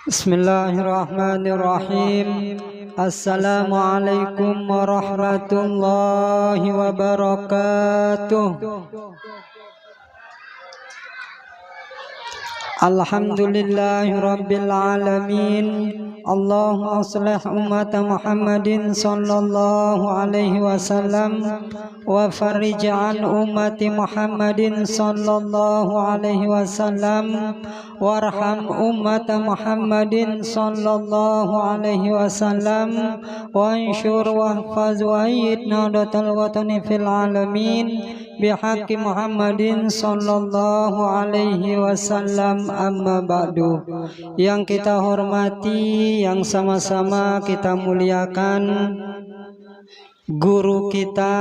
Bismillahirrahmanirrahim. Assalamualaikum warahmatullahi wabarakatuh. Alhamdulillahi rabbil alamin. Allahumma shalli umat Muhammadin sallallahu alaihi wasallam wa farij an ummati Muhammadin sallallahu alaihi wasallam warham umat Muhammadin sallallahu alaihi wasallam wa anshur wahfaz wa ayyid nadatal watani fil alamin bihaqqi Muhammadin sallallahu alaihi wasallam. Amma ba'du. Yang kita hormati, yang sama-sama kita muliakan, guru kita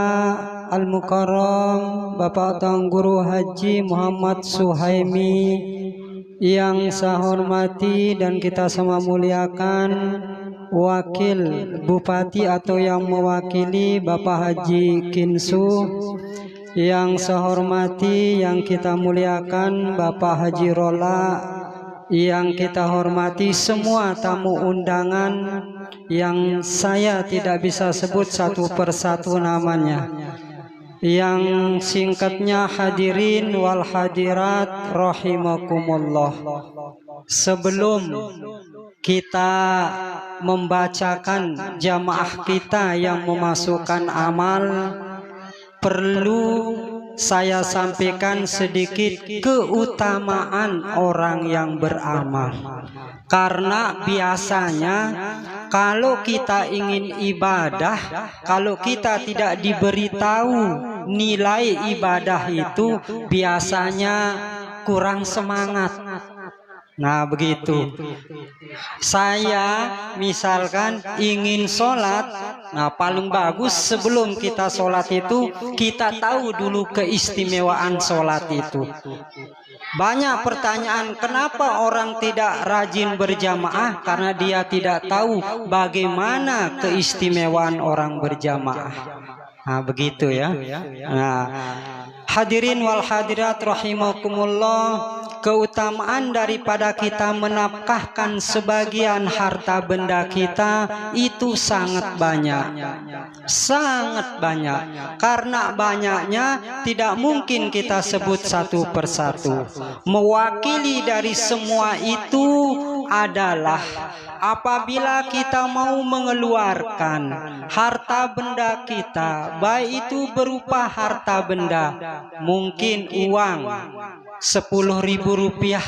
Al-Mukarram Bapak Tuan Guru Haji Muhammad Suhaimi, yang saya hormati dan kita sama muliakan Wakil Bupati atau yang mewakili Bapak Haji Kinsu, yang saya hormati, yang kita muliakan Bapak Haji Rola, yang kita hormati semua tamu undangan yang saya tidak bisa sebut satu persatu namanya, yang singkatnya hadirin wal hadirat rahimakumullah. Sebelum kita membacakan jamaah kita yang memasukkan amal, perlu saya sampaikan sedikit keutamaan orang yang beramal. Karena biasanya kalau kita ingin ibadah, kalau kita tidak diberitahu nilai ibadah itu, biasanya kurang semangat. Nah begitu. Saya misalkan ingin sholat, nah paling bagus sebelum kita sholat itu kita tahu dulu keistimewaan sholat itu. Banyak pertanyaan, kenapa orang tidak rajin berjamaah? Karena dia tidak tahu bagaimana keistimewaan orang berjamaah. Nah begitu ya. Nah, hadirin wal hadirat rahimakumullah, keutamaan daripada kita menafkahkan sebagian harta benda kita itu sangat banyak. Sangat banyak. Karena banyaknya tidak mungkin kita sebut satu persatu. Mewakili dari semua itu adalah apabila kita mau mengeluarkan harta benda kita, baik itu berupa harta benda, mungkin uang 10.000 rupiah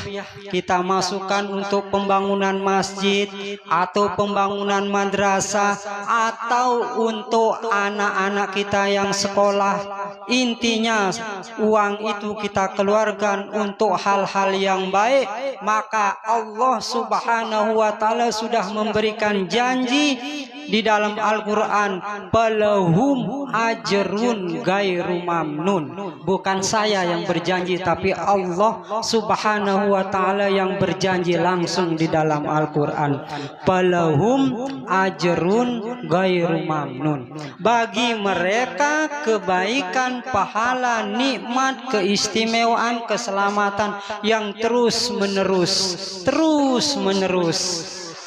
kita masukkan untuk pembangunan masjid atau pembangunan madrasah atau untuk anak-anak kita yang sekolah. Intinya uang itu kita keluarkan untuk hal-hal yang baik, maka Allah Subhanahu wa ta'ala sudah memberikan janji di dalam Al-Quran, falahum ajrun gairu mamnun. Bukan saya yang berjanji, tapi Allah Subhanahu wa ta'ala yang berjanji langsung di dalam Al-Quran, falahum ajrun gairu mamnun. Bagi mereka kebaikan, pahala, nikmat, keistimewaan, keselamatan yang terus menerus,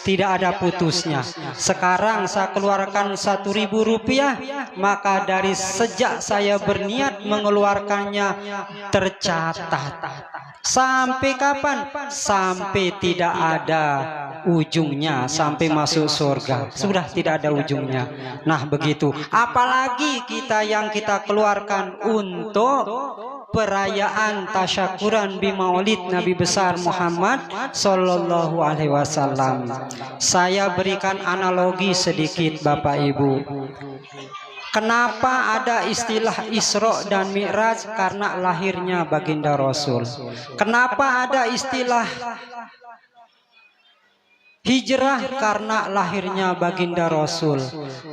tidak ada putusnya. Sekarang saya keluarkan 1.000 rupiah, maka dari sejak saya berniat mengeluarkannya tercatat. Sampai kapan? Sampai tidak ada ujungnya, sampai masuk surga. Sudah tidak ada ujungnya. Nah begitu. Apalagi kita yang kita keluarkan untuk perayaan tasyakuran bi maulid Nabi besar Muhammad sallallahu alaihi wasallam. Saya berikan analogi sedikit Bapak Ibu. Kenapa ada istilah Isra dan Mi'raj? Karena lahirnya baginda Rasul. Kenapa ada istilah hijrah? Karena lahirnya baginda Rasul.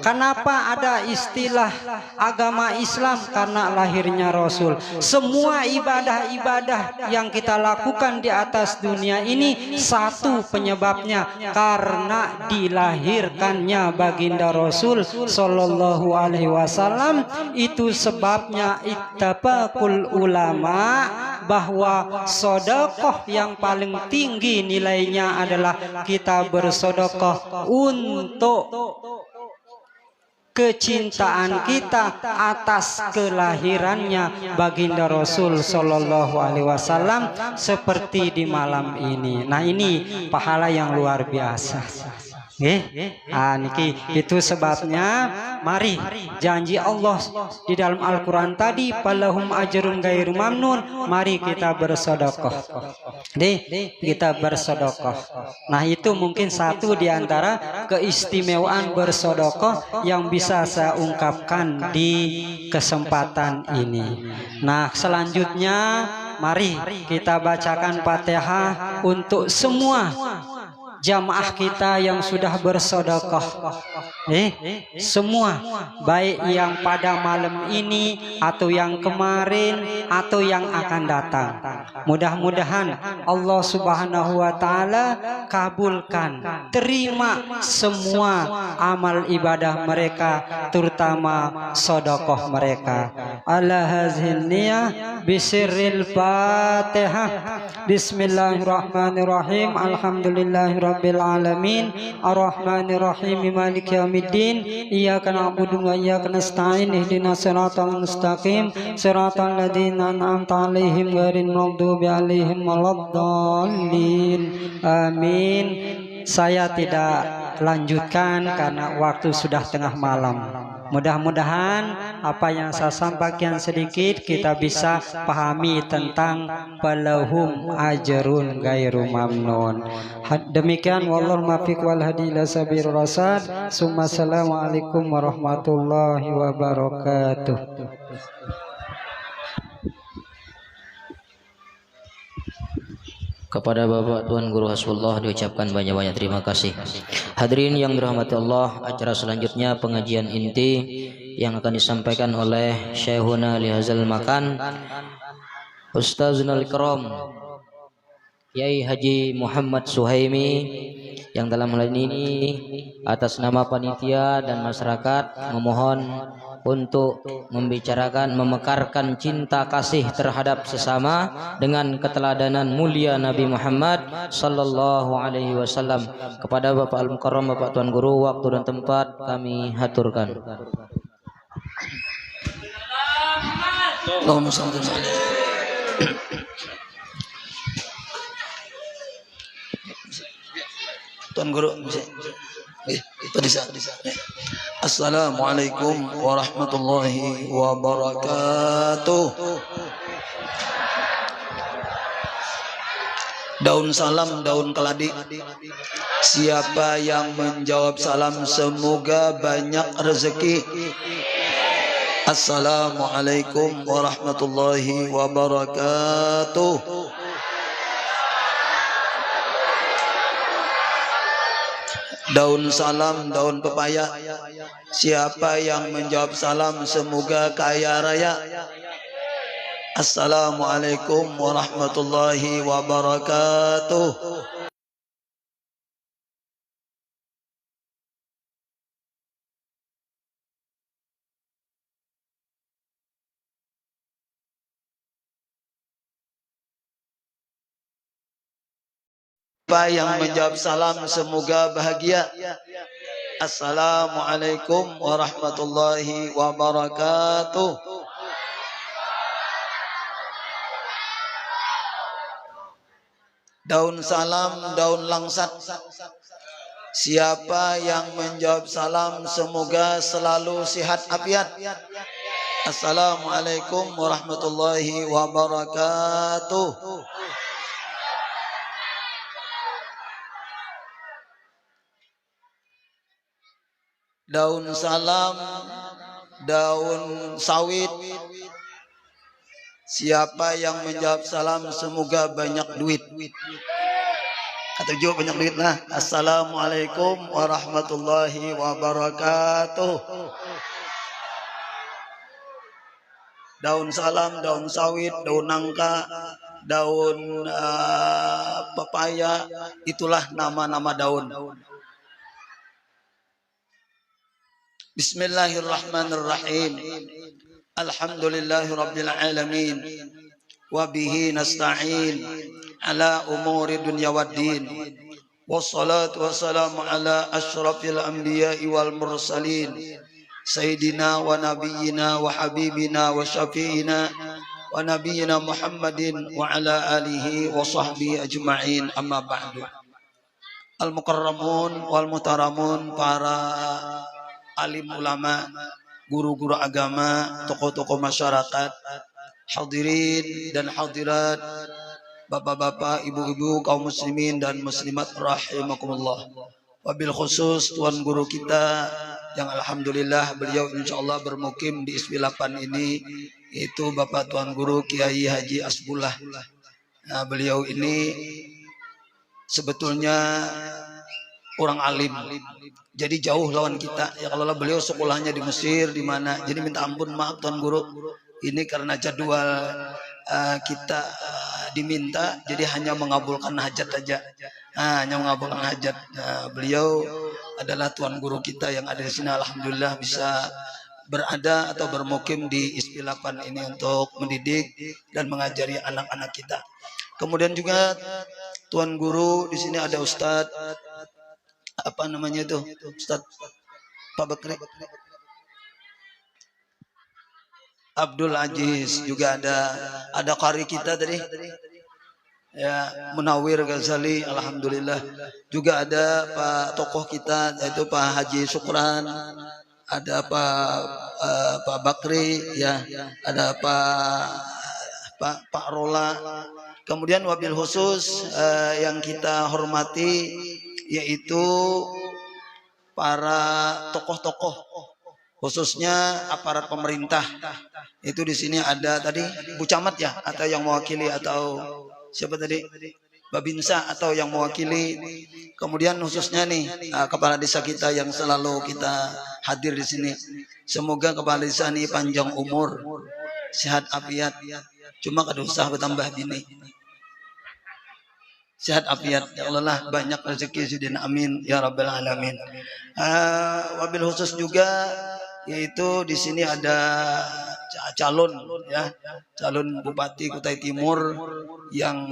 Kenapa ada istilah agama Islam? Karena lahirnya Rasul. Semua ibadah-ibadah yang kita lakukan di atas dunia ini satu penyebabnya, karena dilahirkannya baginda Rasul sallallahu alaihi wasallam. Itu sebabnya ittabaqul ulama bahwa sedekah yang paling tinggi nilainya adalah kita bersedekah untuk kecintaan kita atas kelahirannya baginda Rasul Shallallahu Alaihi Wasallam seperti di malam ini. Nah, ini pahala yang luar biasa. Niki itu sebabnya mari janji Allah di dalam Al-Quran tadi palahum ajrun ghairu mamnun, mari kita bersedekah. Kita bersedekah. Nah, itu mungkin satu di antara keistimewaan bersedekah yang bisa saya ungkapkan di kesempatan ini. Nah, selanjutnya mari kita bacakan Fatihah untuk semua jamaah kita yang sudah bersedekah, semua, baik yang pada malam ini atau yang kemarin atau yang akan datang. Mudah-mudahan Allah Subhanahu wa taala kabulkan, terima semua amal ibadah mereka, terutama sedekah mereka. Ala hazil niyah bisirril Fatihah. Bismillahirrahmanirrahim. Alhamdulillahirabbil alamin, arrahmanirrahim, maliki yaumiddin, iyyaka na'budu wa iyyaka nasta'in, ihdinas siratal mustaqim, siratal ladzina an'amta 'alaihim ghairil maghdubi 'alaihim waladdallin. Amin. Saya tidak lanjutkan karena waktu sudah tengah malam. Mudah-mudahan apa yang saya sampaikan sedikit kita bisa pahami tentang palahum ajrun ghairu mamnun. Demikian wallahu muwaffiq wal hadi ila sabir rasad. Assalamualaikum warahmatullahi wabarakatuh. Kepada Bapak Tuan Guru Hasbullah diucapkan banyak-banyak terima kasih. Hadirin yang dirahmati Allah, acara selanjutnya pengajian inti yang akan disampaikan oleh Syekhuna lihazal makan, Ustazunal Ikram Kiai Haji Muhammad Suhaimi, yang dalam hal ini atas nama panitia dan masyarakat memohon untuk membicarakan, memekarkan cinta kasih terhadap sesama dengan keteladanan mulia Nabi Muhammad Sallallahu Alaihi Wasallam. Kepada Bapak Al-Mukarram, Bapak Tuan Guru, waktu dan tempat kami haturkan. Tuan Guru, Assalamualaikum warahmatullahi wabarakatuh. Daun salam, daun keladi. Siapa yang menjawab salam semoga banyak rezeki. Assalamualaikum warahmatullahi wabarakatuh. Daun salam, daun pepaya. Siapa yang menjawab salam semoga kaya raya. Assalamualaikum warahmatullahi wabarakatuh. Siapa yang menjawab salam semoga bahagia. Assalamualaikum warahmatullahi wabarakatuh. Daun salam, daun langsat. Siapa yang menjawab salam semoga selalu sehat afiat. Assalamualaikum warahmatullahi wabarakatuh. Daun salam, daun sawit. Siapa yang menjawab salam semoga banyak duit. Atau juga banyak duit lah. Assalamualaikum warahmatullahi wabarakatuh. Daun salam, daun sawit, daun nangka, daun pepaya, itulah nama-nama daun. Bismillahirrahmanirrahim. Alhamdulillahirabbil alamin. wa bihi nasta'in ala umuri dunya waddin. Wassalatu wassalamu ala asyrafil anbiya'i wal mursalin sayyidina wa nabiyyina wa habibina wa syafi'ina wa nabiyyina Muhammadin wa ala alihi wa sahbihi ajma'in, amma ba'du. Al-mukarramun wal muhtaramun, para alim ulama, guru-guru agama, tokoh-tokoh masyarakat, hadirin dan hadirat, bapak-bapak, ibu-ibu, kaum muslimin dan muslimat rahimakumullah. Wabil khusus tuan guru kita yang alhamdulillah beliau insyaallah bermukim di Isbilapan ini, itu Bapak Tuan Guru Kiai Haji Asbullah. Nah, beliau ini sebetulnya orang alim, jadi jauh lawan kita. Ya kalau beliau sekolahnya di Mesir di mana, jadi minta ampun, maaf Tuan Guru, ini karena jadwal kita diminta, jadi hanya mengabulkan hajat saja. Hanya mengabulkan hajat. Beliau adalah tuan guru kita yang ada di sini, alhamdulillah bisa berada atau bermukim di Isbilapan ini untuk mendidik dan mengajari anak-anak kita. Kemudian juga tuan guru di sini ada Ustadz, apa namanya itu, Ustadz Pak Bakri Abdul Aziz, juga ada qari kita tadi ya, Munawir Ghazali, alhamdulillah. Juga ada Pak tokoh kita yaitu Pak Haji Syukran, ada Pak Bakri ya, ada Pak Rola. Kemudian wabil khusus yang kita hormati yaitu para tokoh-tokoh, khususnya aparat pemerintah. Itu di sini ada tadi Bu Camat ya, atau yang mewakili, atau siapa tadi, Babinsa atau yang mewakili. Kemudian khususnya nih kepala desa kita yang selalu kita hadir di sini. Semoga kepala desa ini panjang umur, sehat afiat. Cuma kada usah bertambah bini. Sehat afiat ya Allah lah, banyak rezeki sidin, amin ya rabbal alamin. Wabil khusus juga yaitu di sini ada calon Bupati Kutai Timur yang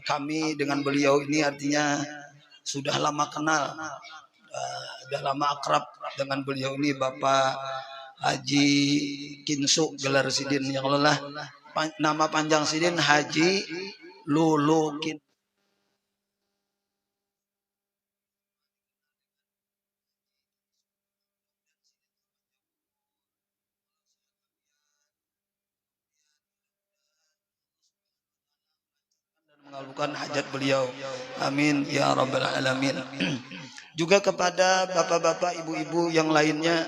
kami dengan beliau ini artinya sudah lama kenal, sudah lama akrab dengan beliau ini, Bapak Haji Kinsu gelar Sidin, yang lelah nama panjang Sidin Haji Lulu Kin. Mengabulkan hajat beliau, amin ya rabbal alamin. Juga kepada bapak-bapak, ibu-ibu yang lainnya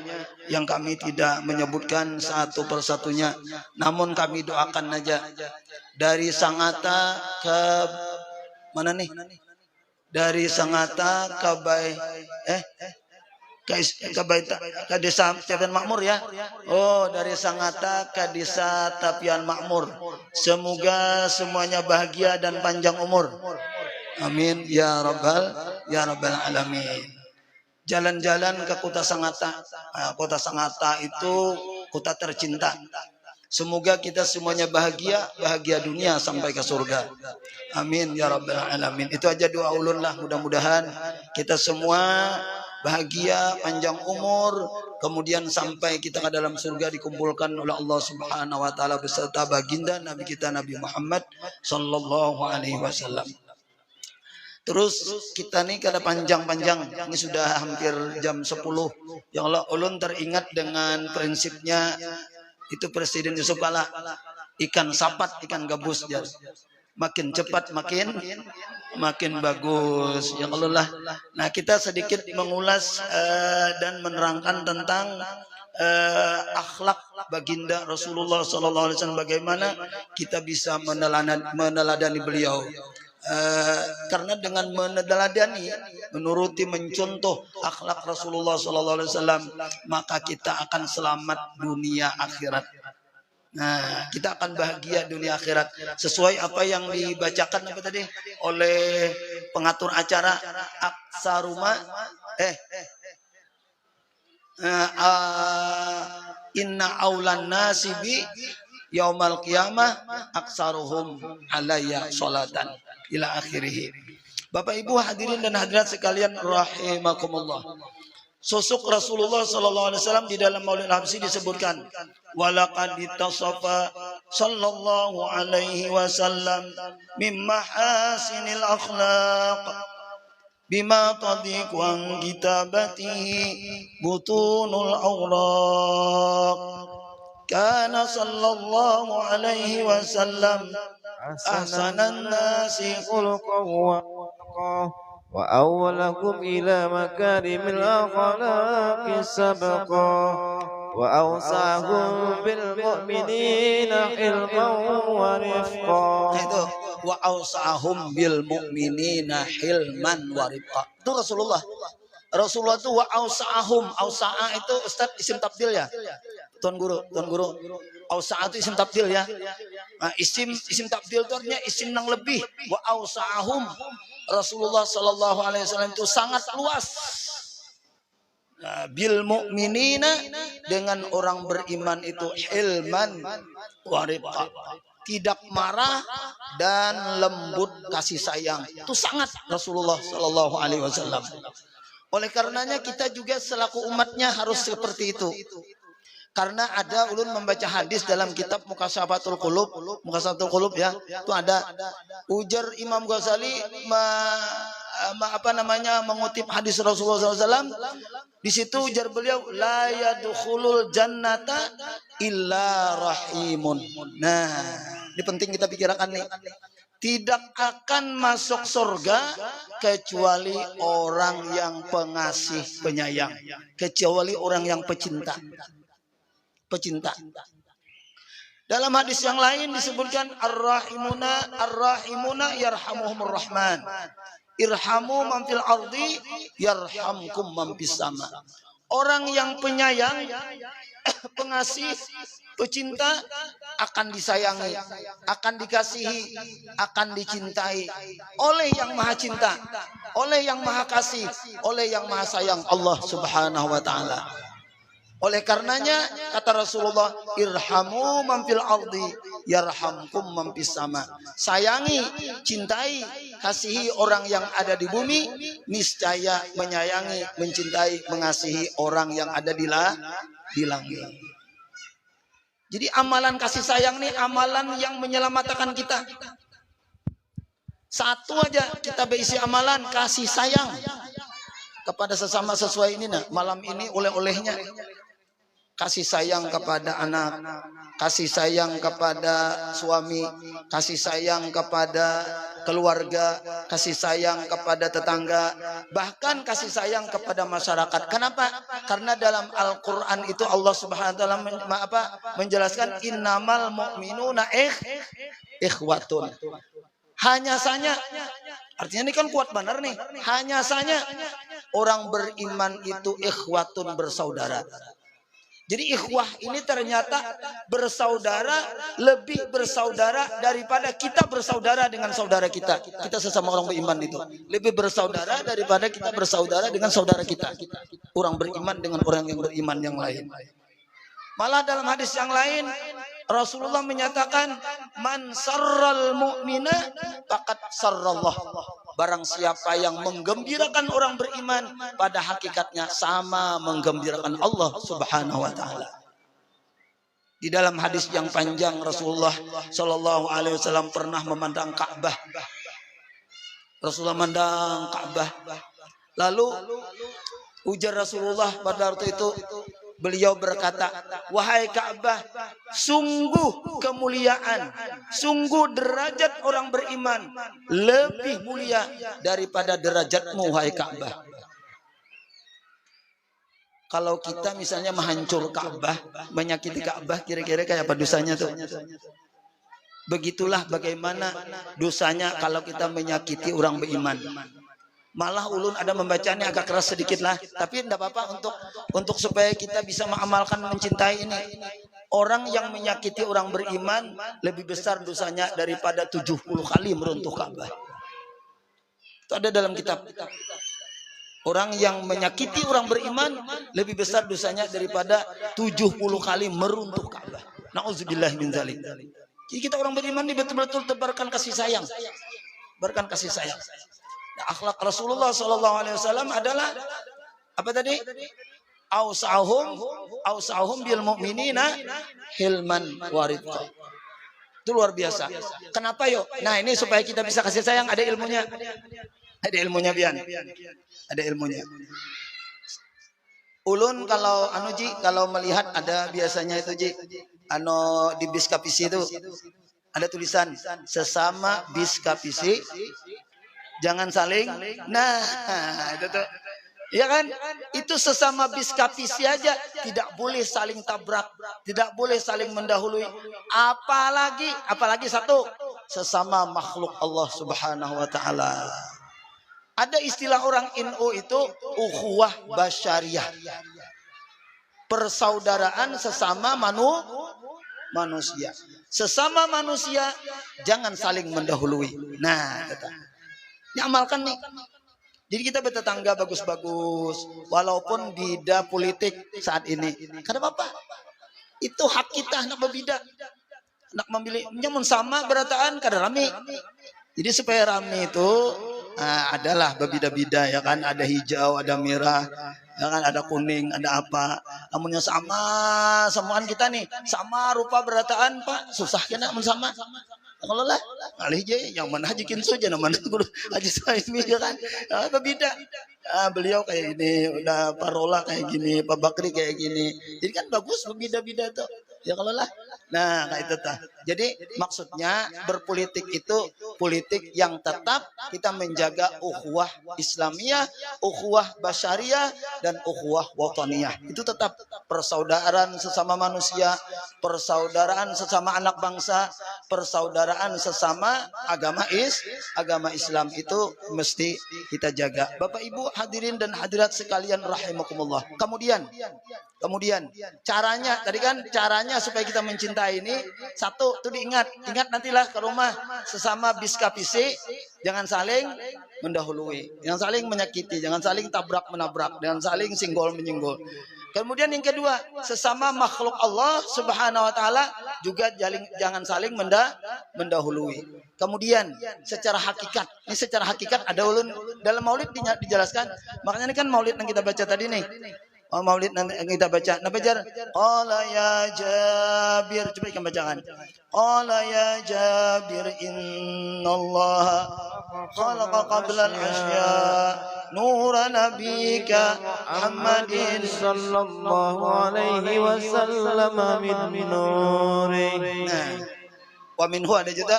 yang kami tidak menyebutkan satu persatunya, namun kami doakan aja dari Sangatta ke mana nih, dari Sangatta ke ke desa Tapian Makmur ya. Oh, dari Sangatta ke desa Tapian Makmur. Semoga semuanya bahagia dan panjang umur. Amin ya rabbal alamin. Jalan-jalan ke kota Sangatta. Kota Sangatta itu kota tercinta. Semoga kita semuanya bahagia dunia sampai ke surga. Amin ya rabbal alamin. Itu aja doa ulun lah, mudah-mudahan kita semua bahagia, panjang umur, kemudian sampai kita ke dalam surga dikumpulkan oleh Allah Subhanahu wa taala beserta baginda Nabi kita Nabi Muhammad sallallahu alaihi wasallam. Terus kita nih kada panjang-panjang, ini sudah hampir jam 10. Ya Allah, ulun teringat dengan prinsipnya itu Presiden Yusuf Kala, ikan sapat, ikan gabus, jar. Makin cepat makin bagus ya Allah. Nah, kita sedikit mengulas dan menerangkan tentang akhlak baginda Rasulullah SAW, bagaimana kita bisa meneladani beliau. Karena dengan meneladani, menuruti, mencontoh akhlak Rasulullah SAW, maka kita akan selamat dunia akhirat. Nah, kita akan bahagia dunia akhirat sesuai apa yang dibacakan apa tadi oleh pengatur acara Aksaruma inna aulan nasibi yaumal qiyamah aksaruhum alayya salatan ila akhirih. Bapak Ibu hadirin dan hadirat sekalian rahimakumullah. Sosok Rasulullah sallallahu alaihi wasallam di dalam Maulid Habsyi disebutkan walaqad ittasafa sallallahu alaihi wasallam min mahasinil akhlaq bima tadiqu an kitabatihi butunul awraq. Kana sallallahu alaihi wasallam ahsanan nasi khuluqan wa awwalakum ila makarimil akhlaqi sabqa wa awsahum bil mu'minina ilman wa rifqa. Itu wa awsahum bil mu'minina hilman wa rifqa. Itu Rasulullah. Rasulullah itu wa awsahum. Awsa'a itu Ustaz isim tabdil ya. Tuan guru. Awsa'a itu isim tabdil ya. Nah, isim tabdil itu artinya isim yang lebih. Wa awsahum. Rasulullah sallallahu alaihi wasallam itu sangat luas. Nah, bil mu'minina dengan orang beriman itu hilman wa rifqa. Tidak marah dan lembut kasih sayang. Itu sangat Rasulullah sallallahu alaihi wasallam. Oleh karenanya kita juga selaku umatnya harus seperti itu. Karena ada ulun membaca hadis dalam kitab Muqashafatul Qulub ya. Itu ada ujar Imam Ghazali mengutip hadis Rasulullah SAW. Di situ ujar beliau la yadkhulul jannata illa rahimun. Nah, ini penting kita pikirkan nih. Tidak akan masuk surga kecuali orang yang pengasih, penyayang, kecuali orang yang pecinta. Dalam hadis yang lain disebutkan ar-rahimuna yarhamuhumur rahman. Irhamu man fil ardi yarhamkum man fis sama. Orang yang penyayang, pengasih, pecinta akan disayangi, akan dikasihi, akan dicintai oleh yang maha cinta, oleh yang maha kasih, oleh yang maha sayang Allah Subhanahu wa taala. Oleh karenanya kata Rasulullah, irhamu man fil ardi yarhamkum man fis sama. Sayangi, cintai, kasihi orang yang ada di bumi, niscaya menyayangi, mencintai, mengasihi orang yang ada di langit. Jadi amalan kasih sayang nih amalan yang menyelamatkan kita. Satu aja kita berisi amalan kasih sayang kepada sesama sesuai ini nah. Malam ini oleh-olehnya kasih sayang kepada anak, kasih sayang kepada suami, kasih sayang kepada keluarga, kasih sayang kepada tetangga, bahkan kasih sayang kepada masyarakat. Kenapa? Karena dalam Al-Quran itu Allah Subhanahu wa taala menjelaskan innamal mu'minuna ikhwatun. Hanya saja, artinya ini kan kuat benar nih. Hanya saja orang beriman itu ikhwatun, bersaudara. Jadi ikhwah ini ternyata bersaudara, lebih bersaudara daripada kita bersaudara dengan saudara kita. Kita sesama orang beriman itu lebih bersaudara daripada kita bersaudara dengan saudara kita. Orang beriman dengan orang yang beriman yang lain. Malah dalam hadis yang lain Rasulullah menyatakan man sarral mu'mina faqad sarrallah. Barang siapa yang menggembirakan orang beriman, pada hakikatnya sama menggembirakan Allah Subhanahu wa taala. Di dalam hadis yang panjang Rasulullah sallallahu alaihi wasallam pernah memandang Ka'bah. Rasulullah memandang Ka'bah. Lalu ujar Rasulullah pada waktu itu, beliau berkata, wahai Ka'bah, sungguh kemuliaan, sungguh derajat orang beriman lebih mulia daripada derajatmu, wahai Ka'bah. Kalau kita misalnya menghancur Ka'bah, menyakiti Ka'bah, kira-kira kayak apa dosanya tuh? Begitulah bagaimana dosanya kalau kita menyakiti orang beriman. Malah ulun ada membacanya agak keras sedikit lah, tapi tidak apa-apa untuk supaya kita bisa mengamalkan mencintai ini. Orang yang menyakiti orang beriman lebih besar dosanya daripada 70 kali meruntuh Ka'bah. Itu ada dalam kitab. Orang yang menyakiti orang beriman lebih besar dosanya daripada 70 kali meruntuh Ka'bah. Nauzubillah min dzalik. Jadi kita orang beriman ini betul-betul tebarkan kasih sayang. Tebarkan kasih sayang. Nah, akhlak Rasulullah sallallahu alaihi wasallam adalah apa tadi? Ausahum bil mu'minina hilman waridqa. Itu luar biasa. Kenapa yuk? Nah, ini supaya kita bisa kasih sayang ada ilmunya. Ada ilmunya Bian. Ada ilmunya. Ulun kalau Ji kalau melihat ada biasanya itu Ji di bis kapisi itu ada tulisan sesama bis kapisi jangan saling. Nah, itu tuh. Ya kan? Itu sesama bis kapisi aja tidak boleh saling tabrak, tidak boleh saling mendahului. Apalagi satu sesama makhluk Allah Subhanahu wa taala. Ada istilah orang NU itu ukhuwah basyariah. Persaudaraan sesama manusia. Sesama manusia jangan saling mendahului. Nah, ini amalkan nih. Jadi kita bertetangga bagus-bagus walaupun beda politik saat ini. Karena apa? Itu hak kita anak berbeda. Anak memilih nyamun sama berataan kada rame. Jadi supaya rame itu adalah berbeda-beda ya kan, ada hijau, ada merah, ya kan, ada kuning, ada apa. Namun yang sama semuaan kita nih sama rupa berataan Pak, susah kena sama. Kalau lah alih je yang mana Haji Kinsu je mana guru Haji Saimi ya kan. Berbeda. Beliau kayak gini, udah Parola kayak gini, Pak Bakri kayak gini. Jadi kan bagus berbeda-beda tuh. Ya kalau lah. Nah, kayak itu tah. Jadi maksudnya berpolitik itu politik yang tetap kita menjaga ukhuwah Islamiyah, ukhuwah basyariah dan ukhuwah wataniyah. Itu tetap persaudaraan sesama manusia, persaudaraan sesama anak bangsa, persaudaraan sesama agama Islam itu mesti kita jaga. Bapak Ibu hadirin dan hadirat sekalian rahimakumullah. Kemudian caranya tadi kan caranya supaya kita mencintai ini satu tuh ingat nantilah ke rumah sesama bis kapisi jangan saling mendahului, jangan saling menyakiti, jangan saling tabrak menabrak, jangan saling singgol menyinggol. Kemudian yang kedua sesama makhluk Allah Subhanahu wa taala juga jangan saling mendahului. Kemudian secara hakikat ada ulun dalam maulid dijelaskan. Makanya ini kan maulid yang kita baca tadi nih. Maulid nanti kita baca. Nah, baca. Qala ya Jabir, coba ikan bacaan. Qala ya Jabir innallaha khalaqa qabla al-asya nura nabika Muhammadin sallallahu alaihi wasallam min nuri. Nah, wa minhu ada juga.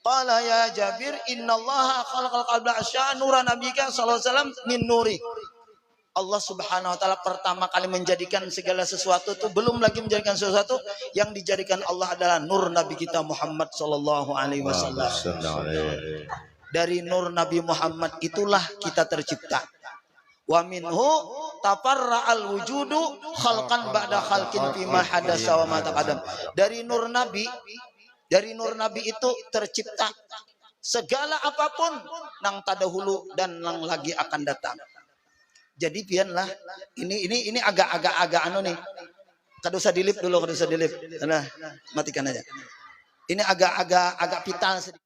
Qala ya Jabir innallaha khalaqa qabla al-asya nura nabika sallallahu alaihi wasallam min nuri. Allah Subhanahu wa taala pertama kali menjadikan segala sesuatu itu belum lagi menjadikan sesuatu yang dijadikan Allah adalah nur Nabi kita Muhammad sallallahu alaihi wasallam. Dari nur Nabi Muhammad itulah kita tercipta. Wa minhu tafarra'al wujudu khalqan ba'da khalqin fima hadasa wa ma taqaddam. Dari nur Nabi itu tercipta segala apapun nang tadahulu dan nang lagi akan datang. Jadi pianlah ini agak anu nih. Kada usah dilip dulu, kada usah dilip. Nah, matikan aja. Ini agak vital sedikit.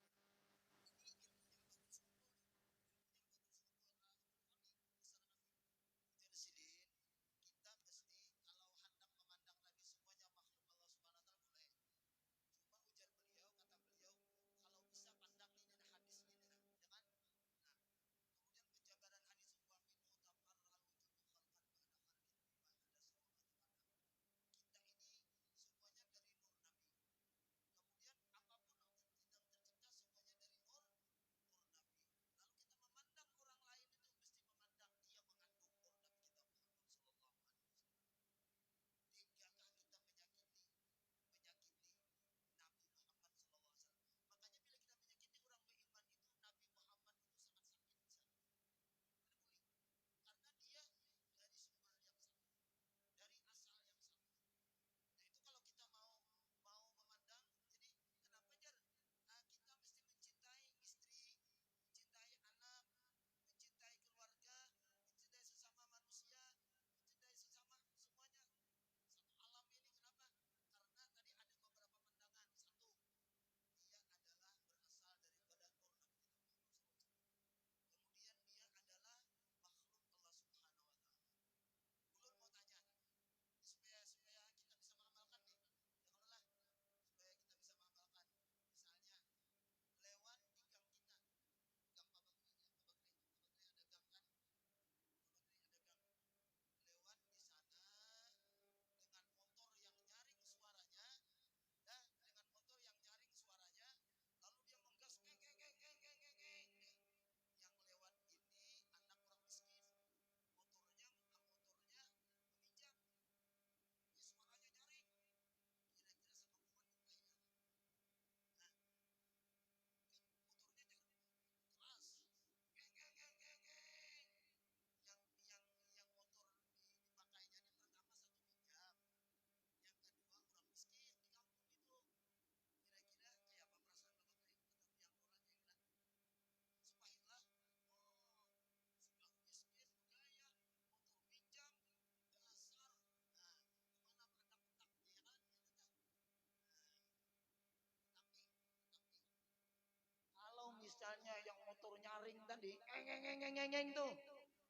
tadi, ngeng tuh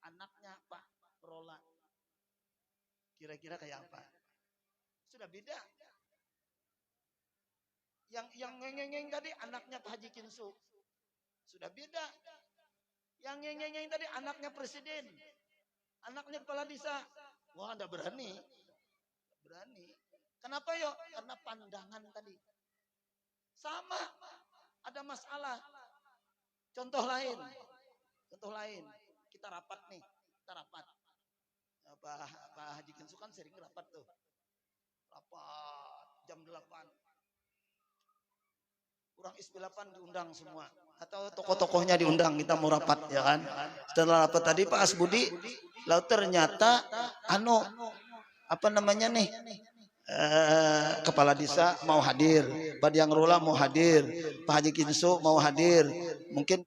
anaknya Pak Rola. Kira-kira kayak apa? Sudah beda. Yang ngeng tadi anaknya Pak Haji Kinsu. Sudah beda. Yang ngeng tadi anaknya presiden. Anaknya kepala desa. Wah, enggak berani. Berani. Kenapa yo? Karena pandangan tadi. Sama. Ada masalah. Contoh lain. Kita rapat nih. Pak Haji Kinsu kan sering rapat tuh. Rapat jam 8. Kurang ISP 8 diundang semua. Atau tokoh-tokohnya diundang, kita mau rapat ya kan. Setelah rapat tadi Pak Asbudi, lalu ternyata apa namanya nih? Kepala desa mau hadir, Badiang Rola mau hadir, Pak Haji Kinsu mau hadir. Mungkin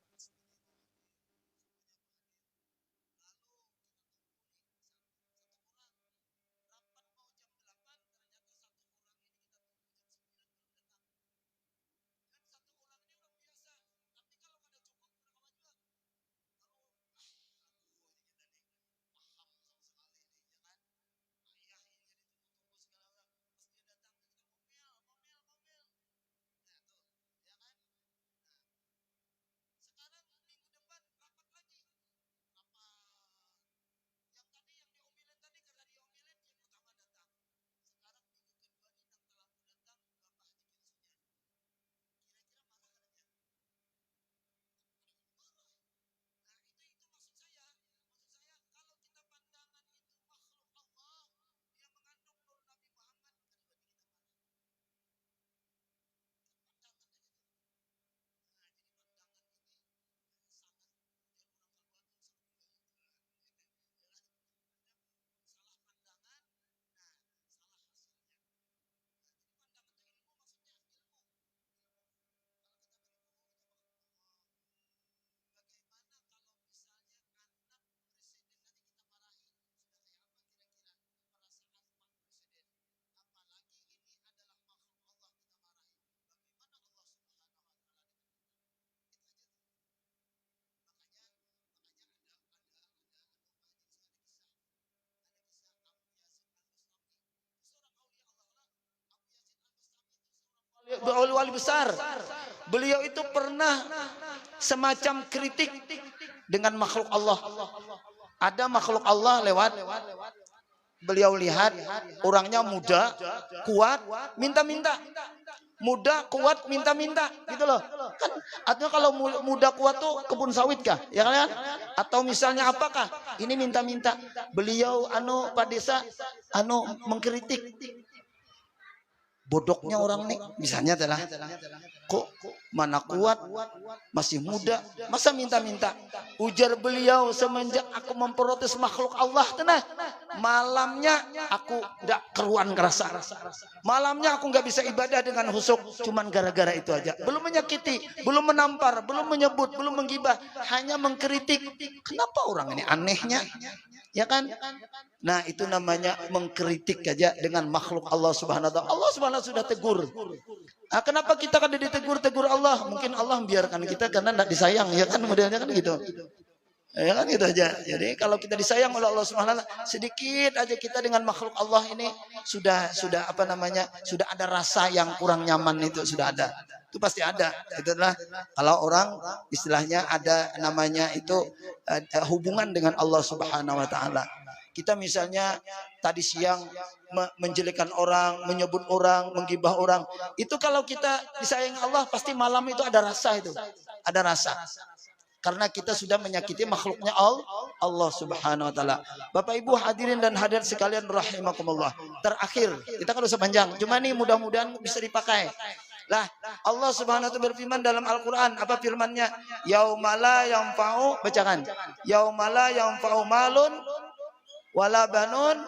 wali besar. Beliau itu pernah semacam kritik dengan makhluk Allah. Ada makhluk Allah lewat, beliau lihat orangnya muda, kuat, minta-minta. Muda, kuat, minta-minta, gitu loh. Kan artinya kalau muda kuat tuh kebun sawit kah? Ya kan? Atau misalnya apakah? Ini minta-minta. Beliau Pak Desa mengkritik. Bodohnya orang nih, misalnya adalah kok mana kuat, masih muda, masa minta-minta. Ujar beliau, semenjak aku memprotes makhluk Allah, tenang, malamnya aku tidak keruan kerasa. Malamnya aku nggak bisa ibadah dengan husuk, cuman gara-gara itu aja. Belum menyakiti, belum menampar, belum menyebut, belum menggibah, hanya mengkritik. Kenapa orang ini anehnya? Ya kan? Nah, itu namanya mengkritik aja dengan makhluk Allah Subhanahu wa taala. Allah Subhanahu wa taala sudah tegur. Nah, kenapa kita kan ditegur Allah? Mungkin Allah membiarkan kita karena tidak disayang, ya kan, modelnya kan gitu. Ya kan gitu aja. Jadi kalau kita disayang oleh Allah Subhanahu wa taala, sedikit aja kita dengan makhluk Allah ini sudah apa namanya? Sudah ada rasa yang kurang nyaman, itu sudah ada. Itu pasti ada. Itu adalah kalau orang istilahnya ada namanya itu hubungan dengan Allah Subhanahu wa taala. Kita misalnya tadi siang menjelekkan orang, menyebut orang, menggibah orang. Itu kalau kita disayang Allah, pasti malam itu ada rasa itu. Ada rasa. Karena kita sudah menyakiti makhluknya Allah Subhanahu wa taala. Bapak Ibu hadirin dan hadirat sekalian rahimakumullah. Terakhir, kita kan usah panjang. Cuma nih mudah-mudahan bisa dipakai. Lah, Allah Subhanahu wa taala berfirman dalam Al-Qur'an, apa firman-Nya? Yaumala yanfa'u, bacakan. Yaumala yanfa'u malun wala banun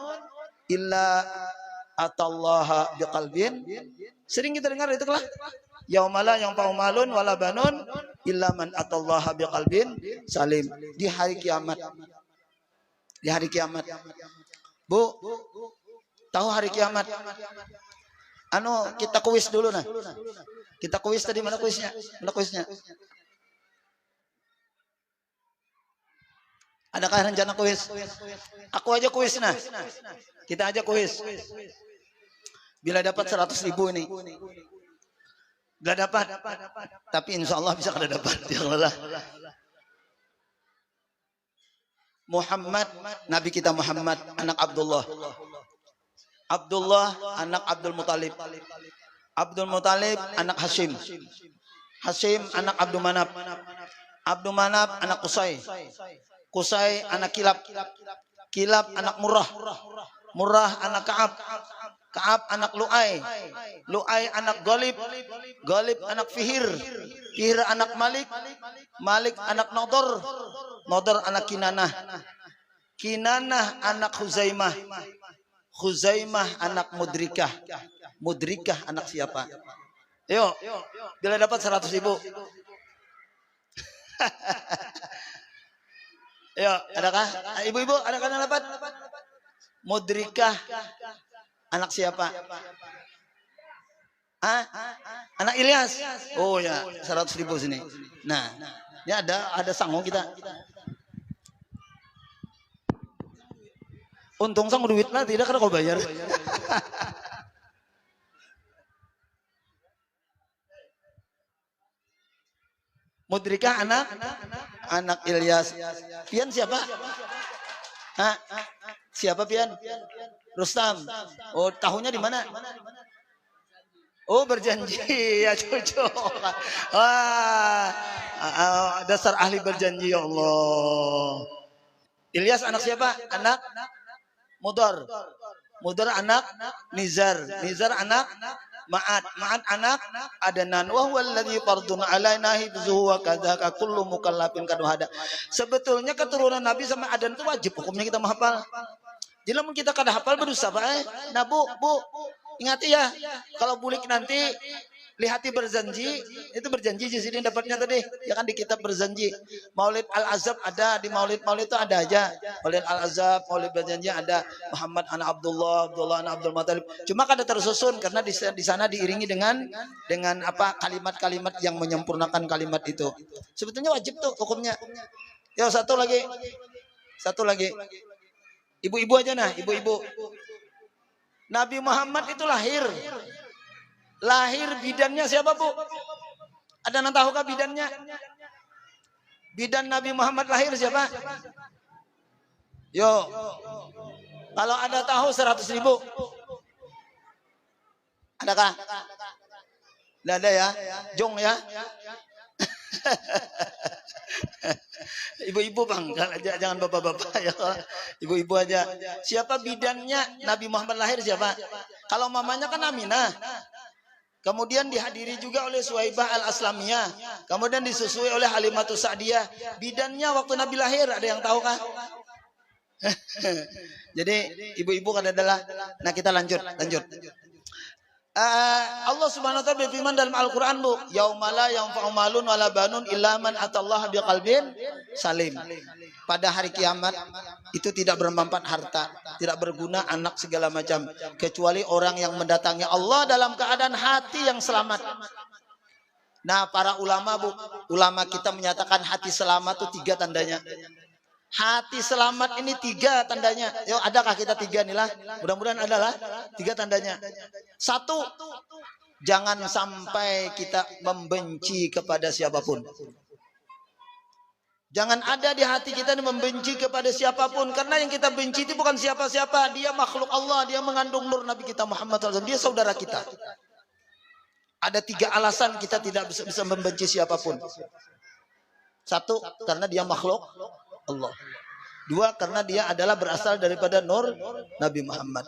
illa atallaha biqalbin. Sering kita dengar itu lah. Yaumala yanfa'u malun wala banun illa man atallaha biqalbin salim. Di hari kiamat. Di hari kiamat. Bu, tahu hari kiamat? Kita kuis dulu nah. Kita kuis tadi, mana kuisnya? Mana kuisnya? Adakah rencana kuis? Aku aja kuis nah. Kita aja kuis. Bila dapat 100.000 ini. Bila dapat. Tapi insya Allah bisa kada dapat. Ya Allah. Muhammad, Nabi kita Muhammad, anak Abdullah. Abdullah, anak Abdul Muthalib. Abdul Muthalib, anak Hashim. Hashim, anak Abdul Manaf. Abdul Manaf, anak Qusay. Qusay, anak Kilab. Kilab, anak Murrah. Murrah, anak Ka'ab. Ka'ab, anak Lu'ay. Lu'ay, anak Ghalib. Ghalib, anak Fihir. Fihir, anak Malik. Malik, anak Nodor. Nodor, anak Kinanah. Kinanah, anak Khuzaimah. Khuzaimah, anak Mudrikah. Mudrikah, anak siapa? Yuk, bila dapat 100.000. Yuk, adakah? Ibu-ibu, adakah yang dapat? Mudrikah, anak siapa? Hah? Anak Ilyas. Oh ya, 100.000 sini. Nah, ini ada sanggup kita. Untung sang duit lah, tidak karena kau bayar. Mudrikah anak Ilyas. Pian siapa? Hah? Siapa Pian? Rustam. Oh, tahunnya di mana? Oh, berjanji ya cocok. Wah, dasar ahli berjanji ya Allah. Ilyas anak siapa? Anak Mudar. Mudar anak Nizar. Nizar anak Ma'ad. Ma'ad anak Adnan. Wa huwa alladhi fardun alaina hifzuhu wa kadzaka kullu mukallafin kad hada. Sebetulnya keturunan Nabi sama Adnan itu wajib hukumnya kita menghafal. Jadi namun kita kada hafal berdosa Pak. Nah Bu, ingat ya, kalau bulik nanti lihati berjanji, itu berjanji di sini dapatnya tadi, ya kan di kitab berjanji. Maulid Al-Azab ada, di Maulid itu ada aja. Maulid Al-Azab, Maulid berjanji ada Muhammad anak Abdullah, Abdullah anak Abdul Muthalib. Cuma kada tersusun karena di sana diiringi dengan apa kalimat-kalimat yang menyempurnakan kalimat itu. Sebetulnya wajib tuh hukumnya. Ya satu lagi. Ibu-ibu aja nah, ibu-ibu. Nabi Muhammad itu lahir bidannya siapa Bu? Ada yang tahukah bidannya? Bidan Nabi Muhammad lahir siapa? Yo, kalau ada tahu 100.000. Adakah? Tidak ada ya, jong ya. Ibu-ibu Bang, jangan bapak-bapak ya. Ibu-ibu aja. Siapa bidannya Nabi Muhammad lahir siapa? Kalau mamanya kan Aminah. Kemudian dihadiri juga oleh Suhaibah Al-Aslamiyah. Kemudian disusui oleh Halimatus Sa'diyah. Bidannya waktu Nabi lahir ada yang tahu kah? Jadi ibu-ibu kan adalah. Nah kita lanjut. Allah Subhanahu wa taala berfirman dalam Al-Qur'an Bu, yaumala yanfa'u malun wala banun illa man atallaha biqalbin salim. Pada hari kiamat itu tidak bermanfaat harta, tidak berguna anak segala macam kecuali orang yang mendatangi Allah dalam keadaan hati yang selamat. Nah, para ulama Bu, ulama kita menyatakan hati selamat itu 3 tandanya. Hati selamat ini 3 tandanya. Yo, adakah kita 3 nih lah? Mudah-mudahan adalah 3 tandanya. 1, jangan sampai kita membenci kepada siapapun. Jangan ada di hati kita membenci kepada siapapun. Karena yang kita benci itu bukan siapa-siapa. Dia makhluk Allah. Dia mengandung nur Nabi kita Muhammad SAW. Dia saudara kita. Ada 3 alasan kita tidak bisa membenci siapapun. 1, karena dia makhluk Allah. 2, karena dia adalah berasal daripada nur Nabi Muhammad.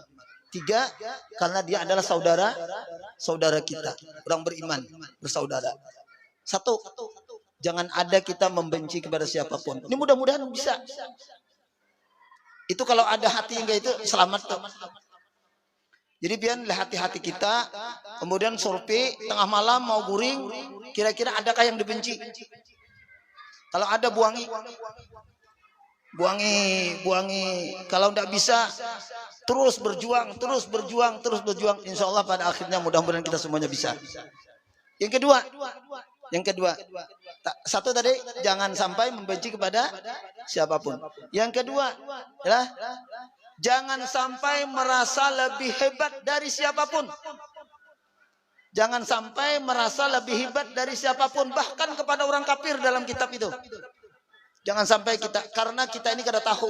3, karena dia adalah saudara kita, orang beriman, bersaudara. 1, jangan ada kita membenci kepada siapapun. Ini mudah-mudahan bisa. Itu kalau ada hati yang kayak itu selamat tuh. Jadi biar hati-hati kita, kemudian survei tengah malam mau guring, kira-kira adakah yang dibenci? Kalau ada buangi. Kalau tidak bisa terus berjuang. Insya Allah pada akhirnya mudah-mudahan kita semuanya bisa. Yang kedua, Yang kedua, satu tadi jangan sampai membenci kepada siapapun. Yang kedua adalah jangan sampai merasa lebih hebat dari siapapun. Jangan sampai merasa lebih hebat dari siapapun, bahkan kepada orang kafir dalam kitab itu. Jangan sampai kita, karena kita ini kada tahu.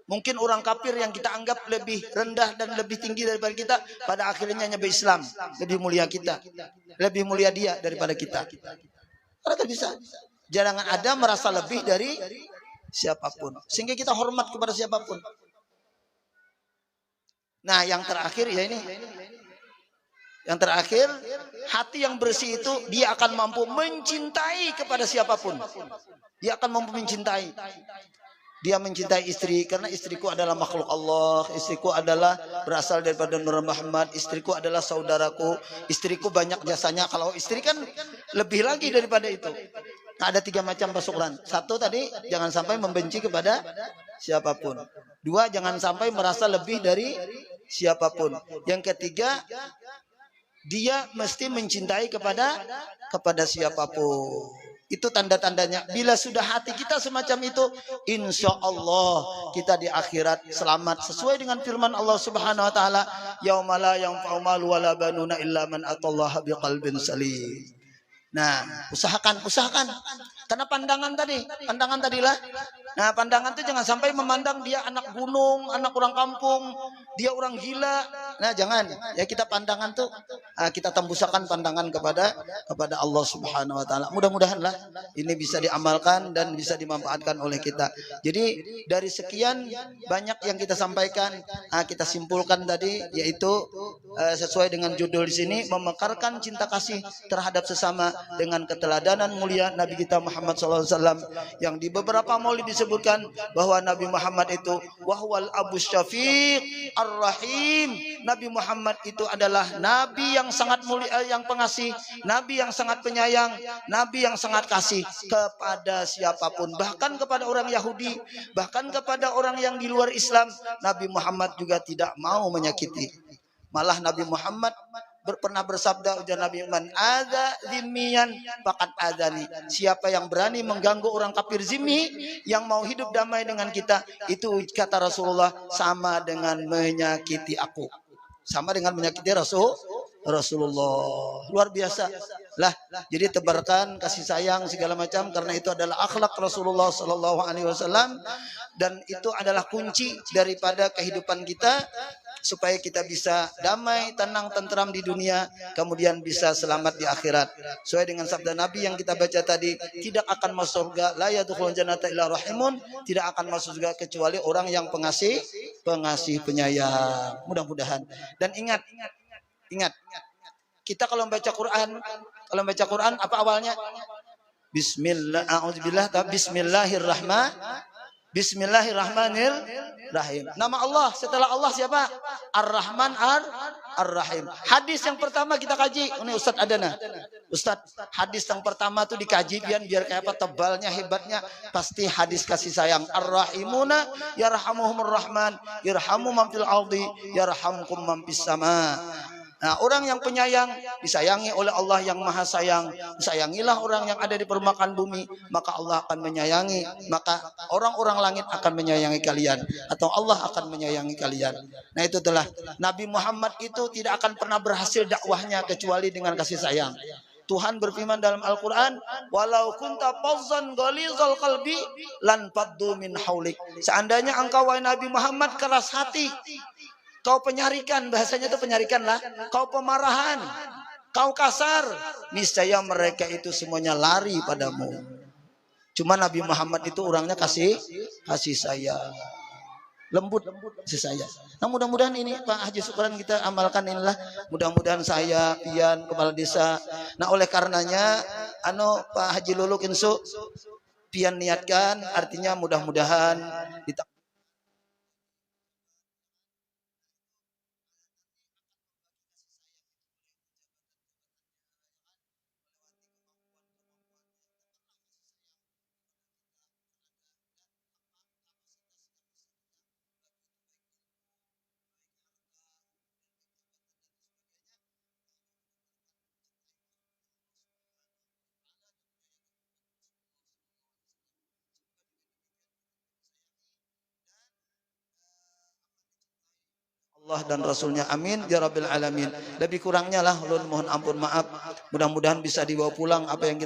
Mungkin orang kafir yang kita anggap lebih rendah dan lebih tinggi daripada kita, pada akhirnya nyebut Islam, lebih mulia kita, lebih mulia dia daripada kita. Karena bisa. Jangan ada merasa lebih dari siapapun, sehingga kita hormat kepada siapapun. Nah, yang terakhir ya ini. Yang terakhir, hati yang bersih itu dia akan mampu mencintai kepada siapapun. Dia akan mampu mencintai. Dia mencintai istri karena istriku adalah makhluk Allah, istriku adalah berasal daripada Nur Muhammad, istriku adalah saudaraku, istriku banyak jasanya. Kalau istri kan lebih lagi daripada itu. Nah, ada 3 macam pasukan. Satu tadi, jangan sampai membenci kepada siapapun. 2, jangan sampai merasa lebih dari siapapun. Yang ketiga, dia mesti mencintai kepada siapapun. Itu tanda-tandanya. Bila sudah hati kita semacam itu, insya Allah kita di akhirat selamat sesuai dengan firman Allah Subhanahu Wa Taala. Yauma la yanfa'u malu wala banuna illa man atallaha biqalbin salim. Nah, usahakan. Karena pandangan tadilah. Nah, pandangan itu jangan sampai memandang dia anak gunung, anak orang kampung, dia orang gila. Nah, jangan. Ya, kita pandangan tuh kita tembusakan pandangan kepada Allah Subhanahu Wa Taala. Mudah-mudahanlah ini bisa diamalkan dan bisa dimanfaatkan oleh kita. Jadi dari sekian banyak yang kita sampaikan, kita simpulkan tadi, yaitu sesuai dengan judul di sini, memekarkan cinta kasih terhadap sesama dengan keteladanan mulia Nabi kita Muhammad SAW, yang di beberapa maulid disebutkan bahwa Nabi Muhammad itu wahwal Abu Syafiq Ar-Rahim. Nabi Muhammad itu adalah Nabi yang sangat mulia, yang pengasih, Nabi yang sangat penyayang, Nabi yang sangat kasih kepada siapapun, bahkan kepada orang Yahudi, bahkan kepada orang yang di luar Islam. Nabi Muhammad juga tidak mau menyakiti. Malah Nabi Muhammad pernah bersabda, ujar Nabi, man adza zimmiyan faqad adzani. Siapa yang berani mengganggu orang kafir zimmi yang mau hidup damai dengan kita, itu kata Rasulullah sama dengan menyakiti aku. Sama dengan menyakiti Rasulullah. Luar biasa. Lah, jadi tebarkan kasih sayang segala macam, karena itu adalah akhlak Rasulullah sallallahu alaihi wasallam, dan itu adalah kunci daripada kehidupan kita, supaya kita bisa damai, tenang, tentram di dunia, kemudian bisa selamat di akhirat. Sesuai dengan sabda Nabi yang kita baca tadi, tidak akan masuk surga, la yadkhulun jannata illa rahimun, tidak akan masuk surga kecuali orang yang pengasih penyayang. Mudah-mudahan. Dan ingat, kita kalau membaca Quran apa awalnya? Bismillahirrahmanirrahim. Nama Allah setelah Allah siapa? Ar-Rahman Ar-Rahim. Hadis yang pertama kita kaji. Ini Ustadz Adana. Ustadz, hadis yang pertama tuh dikaji biar kayak apa tebalnya, hebatnya. Pasti hadis kasih sayang. Ar-Rahimuna yarhamuhumur Rahman, yarhamu man fil ardi, yarhamkum man fis sama. Nah, orang yang penyayang disayangi oleh Allah yang maha sayang. Sayangilah orang yang ada di permukaan bumi, maka Allah akan menyayangi, maka orang-orang langit akan menyayangi kalian, atau Allah akan menyayangi kalian. Nah, itu telah Nabi Muhammad itu tidak akan pernah berhasil dakwahnya kecuali dengan kasih sayang. Tuhan berfirman dalam Al-Quran, walau kunta fazzan ghalizal qalbi lan faddu min haulik. Seandainya engkau wahai Nabi Muhammad keras hati, kau penyarikan, bahasanya itu penyarikan lah, kau pemarahan, kau kasar, niscaya mereka itu semuanya lari padamu. Cuma Nabi Muhammad itu orangnya kasih sayang, lembut kasih sayang. Nah, mudah-mudahan ini Pak Haji Syukran kita amalkan inilah. Mudah-mudahan saya, pian kepala desa. Nah, oleh karenanya Pak Haji Luluk Insu pian niatkan, artinya mudah-mudahan kita Allah dan Rasulnya, amin ya rabbil alamin. Lebih kurangnya lah ulun mohon ampun maaf. Mudah-mudahan bisa dibawa pulang apa yang kita